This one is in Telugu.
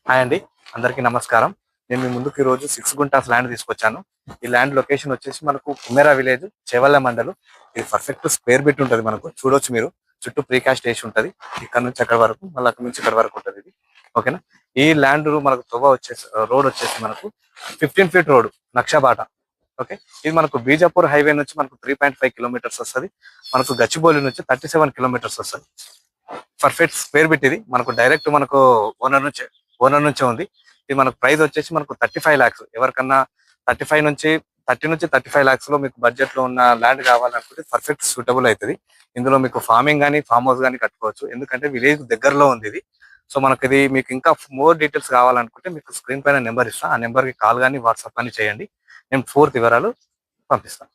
హాయ్ అండి, అందరికీ నమస్కారం. నేను మీ ముందుకు ఈరోజు 6 గుంటాస్ ల్యాండ్ తీసుకొచ్చాను. ఈ ల్యాండ్ లొకేషన్ వచ్చేసి మనకు కుమెరా విలేజ్, చేవల్ల మండలం. ఇది పర్ఫెక్ట్ స్క్వేర్ బిట్ ఉంటుంది. మనకు చూడొచ్చు మీరు, చుట్టూ ప్రీకాస్ట్ వేసి ఉంటుంది. ఇక్కడ నుంచి అక్కడ వరకు, మళ్ళీ అక్కడ నుంచి ఇక్కడ వరకు ఉంటుంది ఇది. ఓకేనా. ఈ ల్యాండ్ మనకు తొవ్వ వచ్చేసి రోడ్ వచ్చేసి మనకు 15 ఫీట్ రోడ్, నక్షబాట. ఓకే. ఇది మనకు బీజాపూర్ హైవే నుంచి మనకు 3.5 కిలోమీటర్స్ వస్తుంది. మనకు గచ్చిబౌలి నుంచి 37 కిలోమీటర్స్ వస్తుంది. పర్ఫెక్ట్ స్క్వేర్ బిట్ ఇది. మనకు డైరెక్ట్ మనకు ఓనర్ నుంచే ఉంది. ఇది మనకు ప్రైస్ వచ్చేసి మనకు 35 lakhs. ఎవరికన్నా 30 నుంచి 35 lakhs లో మీకు బడ్జెట్ లో ఉన్న ల్యాండ్ కావాలనుకుంటే పర్ఫెక్ట్ సూటబుల్ అవుతుంది. ఇందులో మీకు ఫార్మింగ్ కానీ ఫామ్ హౌస్ కానీ కట్టుకోవచ్చు, ఎందుకంటే విలేజ్ దగ్గరలో ఉంది ఇది. సో మనకి ఇది మీకు ఇంకా మోర్ డీటెయిల్స్ కావాలనుకుంటే మీకు స్క్రీన్ పైన నెంబర్ ఇస్తాను. ఆ నెంబర్ కి కాల్ కానీ వాట్సాప్ కానీ చేయండి. నేను పూర్తి వివరాలు పంపిస్తాను.